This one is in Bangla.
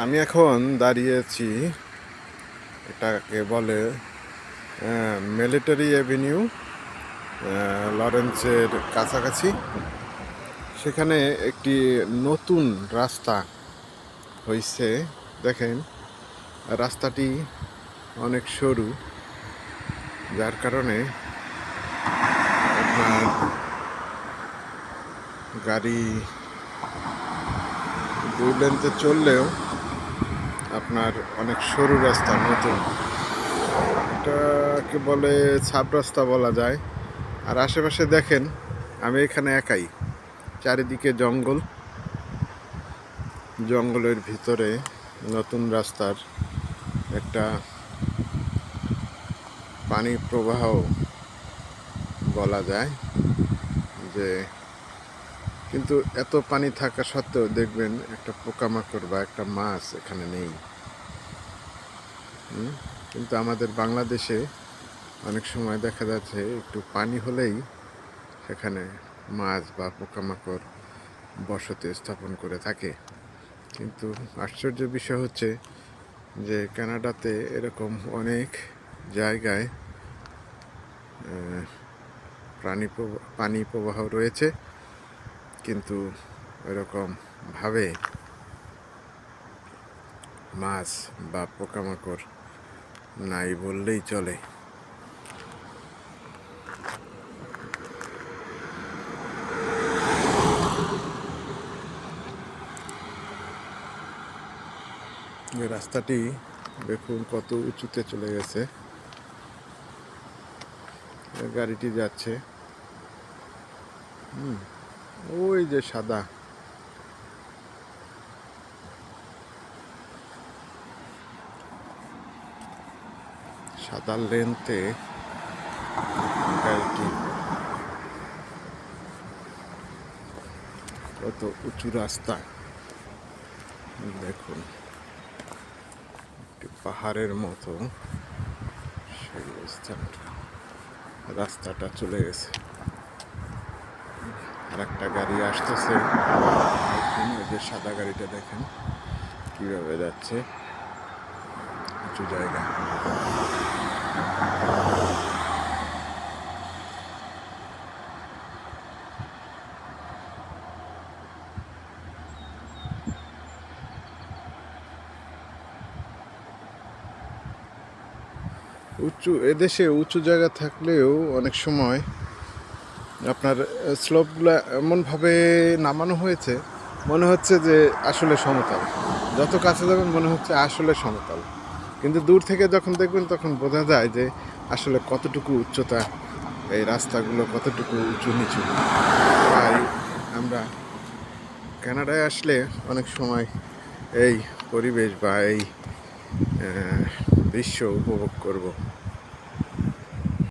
আমি এখন দাঁড়িয়েছি, এটাকে বলে মিলিটারি অ্যাভিনিউ, লরেন্সের কাছাকাছি। সেখানে একটি নতুন রাস্তা হয়েছে। দেখেন, রাস্তাটি অনেক সরু, যার কারণে আপনার গাড়ি দুই লেনতে চললেও আপনার অনেক সরু রাস্তা, নতুন। এটাকে বলে ছাপ রাস্তা বলা যায়। আর আশেপাশে দেখেন, আমি এখানে একাই, চারিদিকে জঙ্গল, জঙ্গলের ভিতরে নতুন রাস্তার একটা পানি প্রবাহ বলা যায়। যে কিন্তু এত পানি থাকা সত্ত্বেও দেখবেন একটা পোকামাকড় বা একটা মাছ এখানে নেই। কিন্তু আমাদের বাংলাদেশে অনেক সময় দেখা যাচ্ছে একটু পানি হলেই সেখানে মাছ বা পোকামাকড় বসতি স্থাপন করে থাকে। কিন্তু আশ্চর্যের বিষয় হচ্ছে যে কানাডাতে এরকম অনেক জায়গায় পানি প্রবাহ রয়েছে, কিন্তু এরকমভাবে মাছ বা পোকামাকড় নাই বললেই চলে। রাস্তাটি দেখুন কত উঁচুতে চলে গেছে, গাড়িটি যাচ্ছে। ওই যে সাদা সাদা লেনতে গাড়িটি, কত উঁচু রাস্তা দেখুন, একটি পাহাড়ের মতো সেই স্থানটা, রাস্তাটা চলে গেছে। আর একটা গাড়ি আসতেছে, ওই যে সাদা গাড়িটা দেখেন কিভাবে যাচ্ছে, উঁচু জায়গা। এদেশে উঁচু জায়গা থাকলেও অনেক সময় আপনার স্লোপগুলো এমনভাবে নামানো হয়েছে, মনে হচ্ছে যে আসলে সমতল। যত কাছে যাবেন মনে হচ্ছে আসলে সমতল, কিন্তু দূর থেকে যখন দেখবেন তখন বোঝা যায় যে আসলে কতটুকু উচ্চতা, এই রাস্তাগুলো কতটুকু উঁচু নিচু। তাই আমরা কানাডায় আসলে অনেক সময় এই পরিবেশ বা এই দৃশ্য উপভোগ করব।